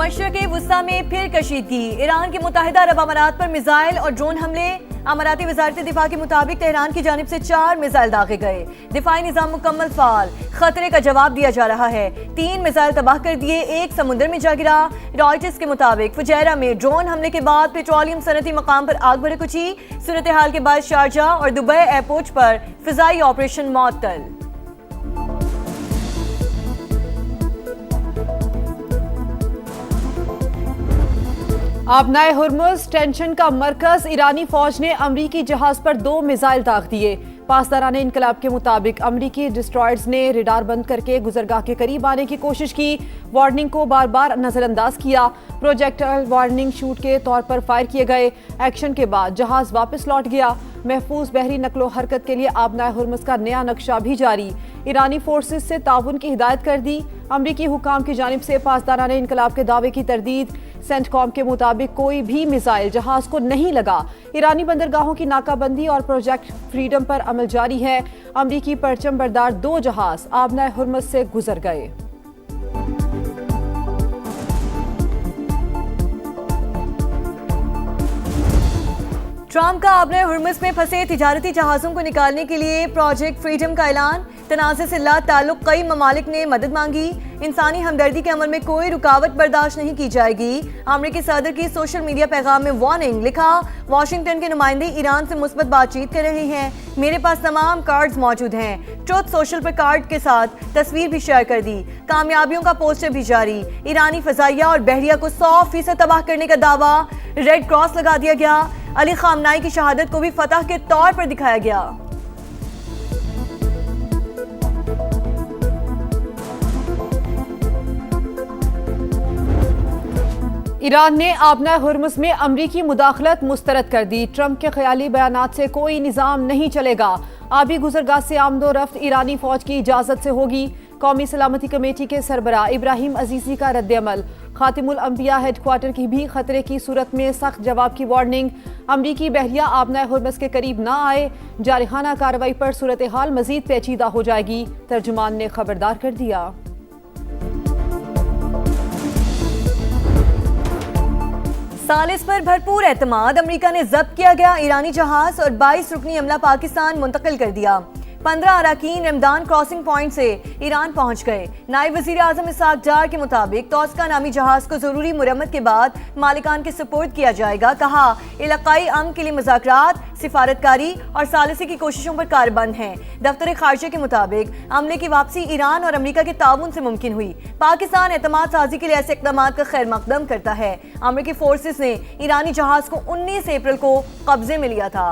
मशरक़ वुस्ता में फिर कशीदगी। ईरान के मुत्तहिदा अरब अमारात पर मिसाइल और ड्रोन हमले। अमाराती वज़ारत दिफा के मुताबिक तेहरान की जानिब से 4 मिसाइल दागे गए। दिफाई निज़ाम मुकम्मल फाल। खतरे का जवाब दिया जा रहा है। 3 मिसाइल तबाह कर दिए, 1 समुद्र में जा गिरा। रॉयटर्स के मुताबिक फुजैरा में ड्रोन हमले के बाद पेट्रोलियम सनती मकाम पर आग भड़क उठी। सूरत हाल के बाद शारजा और दुबई एयरपोर्ट पर फिजाई ऑपरेशन मुअत्तल। आबनाए हुर्मुज़ टेंशन का मरकज। ईरानी फौज ने अमरीकी जहाज पर 2 मिसाइल दाग दिए। पासदारान इनकलाब के मुताबिक अमरीकी डिस्ट्रॉयर्स ने रडार बंद करके गुजरगाह के करीब आने की कोशिश की। वार्निंग को बार बार नजरअंदाज किया। प्रोजेक्टाइल वार्निंग शूट के तौर पर फायर किए गए। एक्शन के बाद जहाज वापस लौट गया। महफूज बहरी नकलो हरकत के लिए आबनाए हुर्मुज़ का नया नक्शा भी जारी। ईरानी फोर्सेज से ताउन की हिदायत कर दी। अमरीकी हुकाम की जानिब से पासदारान इनकलाब के दावे की तरदीद। सेंटकॉम के मुताबिक कोई भी मिसाइल जहाज को नहीं लगा। ईरानी बंदरगाहों की नाकाबंदी और प्रोजेक्ट फ्रीडम पर अमल जारी है। अमरीकी परचम बरदार 2 जहाज आबनाए हुर्मुज़ से गुजर गए। ट्रंप का आबनाए हुर्मुज़ में फंसे तिजारती जहाज़ों को निकालने के लिए प्रोजेक्ट फ्रीडम का ऐलान। तनाज़े से लाताल्लुक़ कई ममालिक ने मदद मांगी। इंसानी हमदर्दी के अमल में कोई रुकावट बर्दाश्त नहीं की जाएगी। अमरीकी सदर की सोशल मीडिया पैगाम में वार्निंग। लिखा, वाशिंगटन के नुमाइंदे ईरान से मुस्बत बातचीत कर रहे हैं। मेरे पास तमाम कार्ड्स मौजूद हैं। ट्रुथ सोशल पर कार्ड के साथ तस्वीर भी शेयर कर दी। कामयाबियों का पोस्टर भी जारी। ईरानी फजाइया और बहरिया को 100% तबाह करने का दावा। रेड क्रॉस लगा दिया गया। अली खामनाई की शहादत को भी फतह के तौर पर दिखाया गया। ईरान ने आबनाए हुर्मुज़ में अमरीकी मुदाखलत मुस्तरद कर दी। ट्रंप के ख्याली बयानात से कोई निज़ाम नहीं चलेगा। आबी गुजरगाह से आमदो रफ्त ईरानी फौज की इजाज़त से होगी। कौमी सलामती कमेटी के सरबराह इब्राहिम अजीज़ी का रद्द-ए-अमल। खातिमुल अंबिया हेडक्वार्टर की भी खतरे की सूरत में सख्त जवाब की वार्निंग। अमरीकी बहरिया आबनाए हुर्मुज़ के करीब ना आए। जारहाना कार्रवाई पर सूरत हाल मजीद पेचीदा हो जाएगी। तर्जुमान ने खबरदार कर दिया। सालिस पर भरपूर एतमाद। अमरीका ने जब्त किया गया ईरानी जहाज और 22 रुकनी अमला पाकिस्तान मुंतकिल कर दिया। 15 अराकीन रमदान क्रॉसिंग पॉइंट से ईरान पहुंच गए। नायब वज़ीर आज़म इसहाक डार के मुताबिक तौस्का नामी जहाज को जरूरी मुरम्मत के बाद मालिकान के सुपुर्द किया जाएगा। कहा, इलाकाई अमन के लिए मुज़ाकरात, सिफारतकारी और सालिसी की कोशिशों पर कारबंद हैं। दफ्तर खारजा के मुताबिक अमले की वापसी ईरान और अमरीका के ताउन से मुमकिन हुई। पाकिस्तान एतमाद साजी के लिए ऐसे इक़दाम का खैर मकदम करता है। अमरीकी फोर्सेस ने ईरानी जहाज को 19 अप्रैल को कब्जे में लिया था।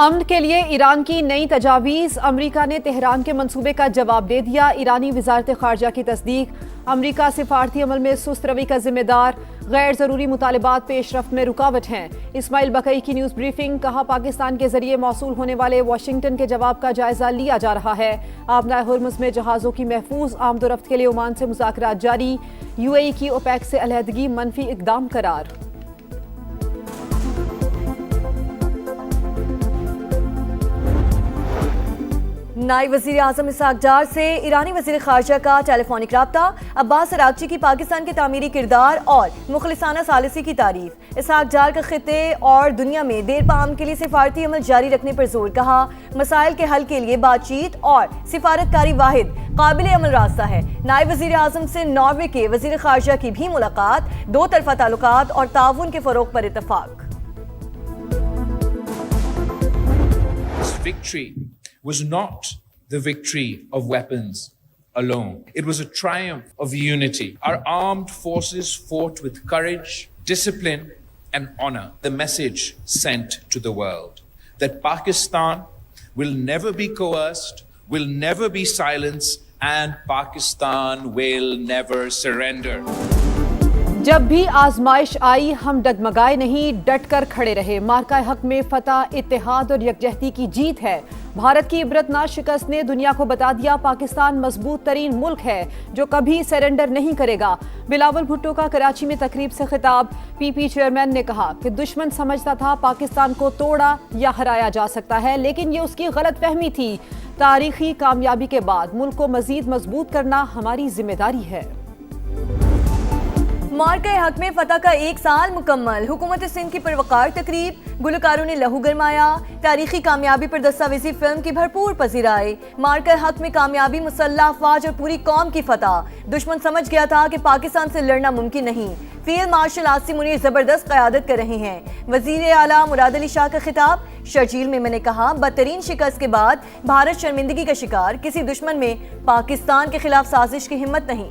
अमन के लिए ईरान की नई तजावीज़। अमरीका ने तेहरान के मंसूबे का जवाब दे दिया। ईरानी वज़ारत ख़ारजा की तस्दीक। अमरीका सिफारती अमल में सुस्त रवि का जिम्मेदार। गैर ज़रूरी मुतालबात पेशरफ्त में रुकावट हैं। इस्माइल बकई की न्यूज़ ब्रीफिंग। कहा, पाकिस्तान के जरिए मौसूल होने वाले वाशिंगटन के जवाब का जायजा लिया जा रहा है। आबनाए हुर्मुज़ में जहाज़ों की महफूज आमदोरफ्त के लिए ओमान से मुज़ाकरात जारी। UAE की ओपेक से अलहदगी मनफी इक़दाम करार। नायब वज़ीर आज़म इसहाक डार से ईरानी वज़ीर ख़ारजा का टेलीफोनिक राब्ता। अब्बास अरागची की पाकिस्तान के तामीरी किरदार और मुखलिसाना सालिसी की तारीफ। इसहाक डार का खित्ते और दुनिया में देर पाम के लिए सिफारती अमल जारी रखने पर जोर। कहा, मसाइल के हल के लिए बातचीत और सिफारतकारी वाहिद काबिल अमल रास्ता है। नायब वज़ीर आज़म से नॉर्वे के वज़ीर ख़ारजा की भी मुलाकात। 2 तरफ़ा ताल्लुकात और ताउन के फ़रोग़ पर इत्तफ़ाक़। Was not the victory of weapons alone. It was a triumph of unity. Our armed forces fought with courage, discipline, and honor. The message sent to the world that Pakistan will never be coerced, will never be silenced, and Pakistan will never surrender. जब भी आजमाइश आई हम डगमगाए नहीं, डटकर खड़े रहे। मार्का हक में फतह इत्तेहाद और यकजहती की जीत है। भारत की इबरतनाक शिकस्त ने दुनिया को बता दिया पाकिस्तान मजबूत तरीन मुल्क है जो कभी सरेंडर नहीं करेगा। बिलावल भुट्टो का कराची में तकरीब से खिताब। पीपी चेयरमैन ने कहा कि दुश्मन समझता था पाकिस्तान को तोड़ा या हराया जा सकता है, लेकिन ये उसकी गलत फहमी थी। तारीखी कामयाबी के बाद मुल्क को मजीद मजबूत करना हमारी जिम्मेदारी है। मार्का हक में फतह का 1 साल मुकम्मल। हुकूमत सिंध की परवकार तकरीब, गुलकारों ने लहू गरमाया। तारीखी कामयाबी पर दस्तावेजी फिल्म की भरपूर पजीराई। मार्का हक में कामयाबी, मुसल्लह अफवाज और पूरी कौम की फतह। दुश्मन समझ गया था कि पाकिस्तान से लड़ना मुमकिन नहीं। फील्ड मार्शल आसिम मुनीर जबरदस्त क़यादत कर रहे हैं। वजीर आला मुराद अली शाह का खिताब। शर्जील मेमन ने कहा, बदतरीन शिकस्त के बाद भारत शर्मिंदगी का शिकार। किसी दुश्मन में पाकिस्तान के खिलाफ साजिश की हिम्मत नहीं।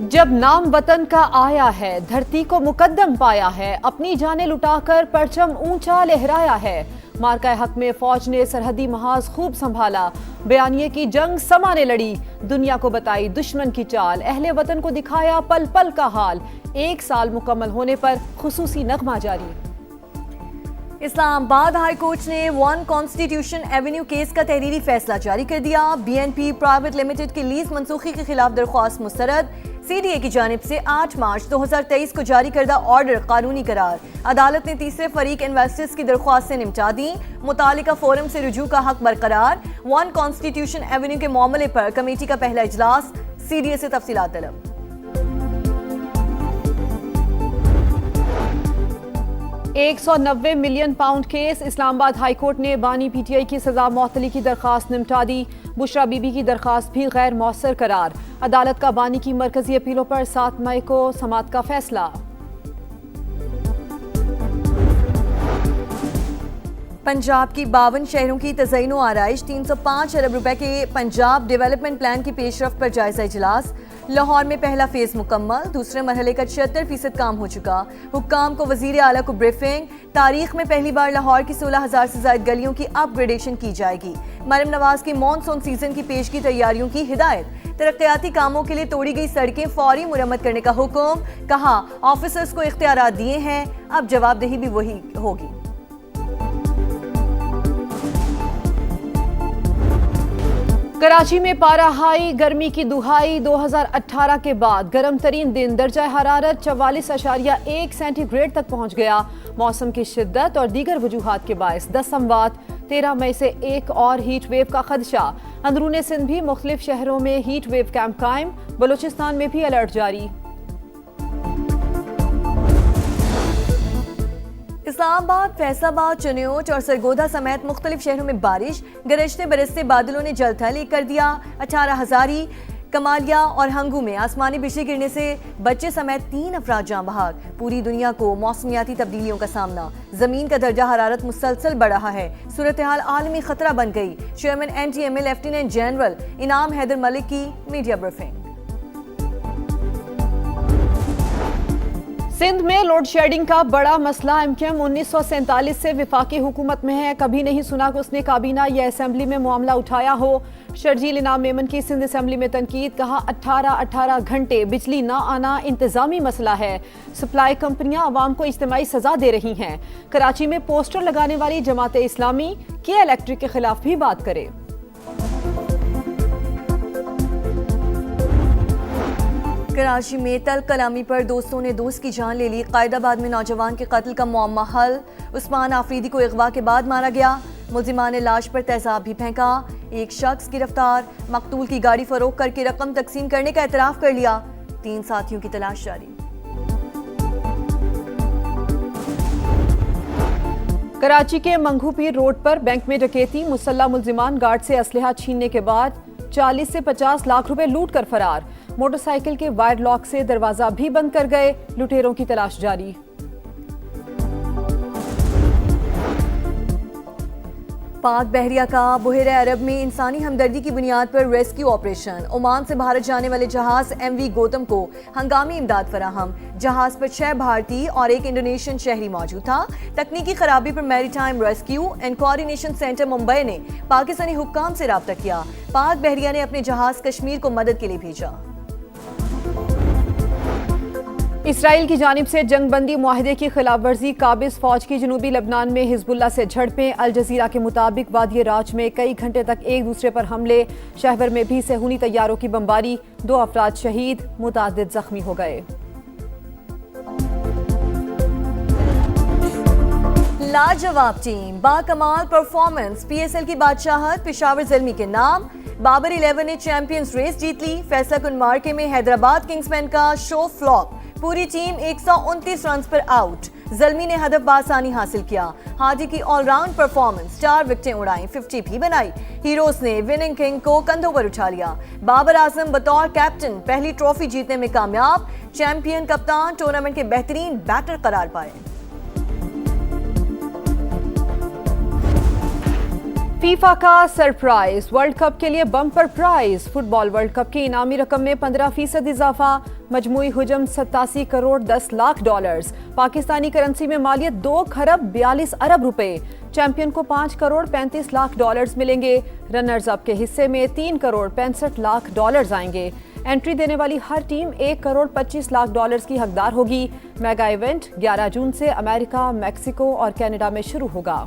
जब नाम वतन का आया है, धरती को मुकद्दम पाया है, अपनी जानें लुटाकर परचम ऊंचा लहराया है। मार्का हक में फौज ने सरहदी महाज खूब संभाला। बयानिए की जंग समा ने लड़ी, दुनिया को बताई दुश्मन की चाल। अहले वतन को दिखाया पल पल का हाल। 1 साल मुकम्मल होने पर खुसूसी नगमा जारी। इस्लामाबाद हाई कोर्ट ने 1 कॉन्स्टिट्यूशन एवेन्यू केस का तहरीरी फैसला जारी कर दिया। BNP प्राइवेट लिमिटेड की लीज मनसूखी के खिलाफ दरख्वास्त मुस्तरद। CDA की जानिब से 8 मार्च 2023 को जारी करदा ऑर्डर कानूनी करार। अदालत ने तीसरे फरीक इन्वेस्टर्स की दरख्वास्त से निपटा दी। मुतालिका फोरम से रुजू का हक बरकरार। 1 कॉन्स्टिट्यूशन एवेन्यू के मामले पर कमेटी का पहला इजलास। CDA से तफसीलात तलब। £190 million case. Islamabad high court ने बानी PTI की सजा मुअत्तली की दरखास्त निपटा दी। बुशरा बीबी की दरखास्त भी गैर मौसर करार। अदालत का बानी की मरकजी अपीलों पर 7 मई को समाअत का फैसला। पंजाब की 52 शहरों की तज़यीनो आराइश। 305 अरब रुपए के पंजाब डेवलपमेंट प्लान की पेशरफ पर जायजा इजलास। लाहौर में पहला फेज मुकम्मल, दूसरे मरहले का 76% काम हो चुका। हुक्काम को वजीर आला को ब्रीफिंग। तारीख में पहली बार लाहौर की 16,000 से ज्यादा गलियों की अपग्रेडेशन की जाएगी। मरम नवाज की मानसून सीजन की पेश की तैयारियों की हिदायत। तरक्याती कामों के लिए तोड़ी गई सड़कें फौरी मुरम्मत करने का हुक्म। कहा, ऑफिसर्स को इख्तियारात दिए हैं, अब जवाबदेही भी वही होगी। कराची में पारा हाई, गर्मी की दुहाई। 2018 के बाद गर्म तरीन दिन। दर्जा हरारत 44.1 सेंटीग्रेड तक पहुंच गया। मौसम की शिद्दत और दीगर वजूहात के बायस 10 संवात 13 मई से एक और हीट वेव का खदशा। अंदरूनी सिंध भी मुख्तलिफ शहरों में हीट वेव कैंप कायम। बलूचिस्तान में भी अलर्ट जारी। इस्लामाबाद, फैसलाबाद, चुनियोट और सरगोधा समेत मुख्तलिफ शहरों में बारिश। गरजते बरसते बादलों ने जलथल एक कर दिया। 18 हजारी, कमालिया और हंगू में आसमानी बिजली गिरने से बच्चे समेत 3 अफराद जान बहक। पूरी दुनिया को मौसमियाती तब्दीलियों का सामना। जमीन का दर्जा हरारत मुसलसल बढ़ रहा है। सूरत हाल आलमी खतरा बन गई। चेयरमैन NTMA लेफ्टिनेंट जनरल इनाम हैदर मलिक की मीडिया ब्रीफिंग। सिंध में लोड शेडिंग का बड़ा मसला। MKM 1947 से विफाकी हुकूमत में है। कभी नहीं सुना कि उसने काबीना या असेंबली में मामला उठाया हो। शर्जील इनाम मेमन की सिंध असेंबली में तनकीद। कहा, 18 घंटे बिजली ना आना इंतजामी मसला है। सप्लाई कंपनियां अवाम को इज्तिमाई सजा दे रही हैं। कराची में पोस्टर लगाने वाली जमात इस्लामी के इलेक्ट्रिक के खिलाफ भी बात करे। कराची में तल कलामी पर दोस्तों ने दोस्त की जान ले ली। कायदाबाद में नौजवान के कत्ल का मुअम्मा हल। उस्मान आफरीदी को अगवा के बाद मारा गया। मुल्जिमान ने लाश पर तेजाब भी फेंका। एक शख्स गिरफ्तार। मकतूल की गाड़ी फरोख्त करके रकम तकसीम करने का एतराफ कर लिया। 3 साथियों की तलाश जारी। कराची के मंगू पीर रोड पर बैंक में डकैती। मुसल्ला मुल्जिमान गार्ड से असलहा छीनने के बाद 40 से 50 लाख रुपए लूट कर फरार। मोटरसाइकिल के वायर लॉक से दरवाजा भी बंद कर गए। लुटेरों की तलाश जारी। पाक बहरिया का बुहेरे अरब में इंसानी हमदर्दी की बुनियाद पर रेस्क्यू ऑपरेशन। ओमान से भारत जाने वाले जहाज MV गौतम को हंगामी इमदाद फराहम। जहाज पर 6 भारतीय और 1 इंडोनेशियन शहरी मौजूद था। तकनीकी खराबी पर maritime rescue and coordination centre Mumbai ने पाकिस्तानी हुक्काम से राब्ता किया। पाक बहरिया ने अपने जहाज कश्मीर को मदद के लिए भेजा। इसराइल की जानिब से जंगबंदी मुआहदे की खिलाफ वर्जी। काबिज फौज की जनूबी लबनान में हिजबुल्लाह से झड़पें। अल जजीरा के मुताबिक वादी राज में कई घंटे तक एक दूसरे पर हमले। शहर में भी सेहूनी तैयारों की बमबारी। 2 अफराद शहीद, मुतादिद जख्मी हो गए। लाजवाब टीम, बाकमाल परफॉर्मेंस, PSL की बादशाहत पेशावर ज़ल्मी के नाम। बाबर 11 ने चैंपियंस रेस जीत ली। फैसला कुन मार्के में हैदराबाद किंग्समैन का शो फ्लॉप। पूरी टीम 129 रन पर आउट। ज़ल्मी ने हदफ बासानी हासिल किया। हादी की ऑलराउंड परफॉर्मेंस, 4 विकेटें उड़ाई, 50 भी बनाई। हीरोज ने विनिंग किंग को कंधों पर उठा लिया। बाबर आजम बतौर कैप्टन पहली ट्रॉफी जीतने में कामयाब। चैंपियन कप्तान टूर्नामेंट के बेहतरीन बैटर करार पाए। फीफा का सरप्राइज, वर्ल्ड कप के लिए bumper prize. Football world cup की इनामी रकम में 15% इजाफा। मजमूई हुजम 87 करोड़ 10 लाख डॉलर्स। पाकिस्तानी करेंसी में मालियत 2 खरब 42 अरब रुपए। चैंपियन को 5 करोड़ 35 लाख डॉलर्स मिलेंगे। रनर्स अप के हिस्से में 3 करोड़ 65 लाख डॉलर्स आएंगे। एंट्री देने वाली हर टीम 1 करोड़ 25 लाख डॉलर्स की हकदार होगी। मेगा इवेंट 11 जून से अमेरिका, मैक्सिको और कनाडा में शुरू होगा।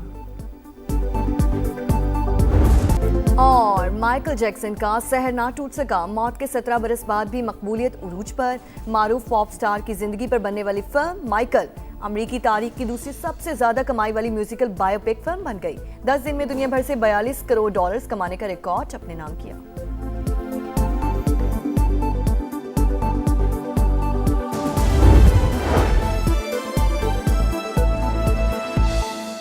और माइकल जैक्सन का सहर ना टूट सका। मौत के 17 बरस बाद भी मकबूलियत उरूज पर। मारूफ पॉप स्टार की जिंदगी पर बनने वाली फिल्म माइकल अमरीकी तारीख की दूसरी सबसे ज्यादा कमाई वाली म्यूजिकल बायोपिक फिल्म बन गई। 10 दिन में दुनिया भर से 42 करोड़ डॉलर्स कमाने का रिकॉर्ड अपने नाम किया।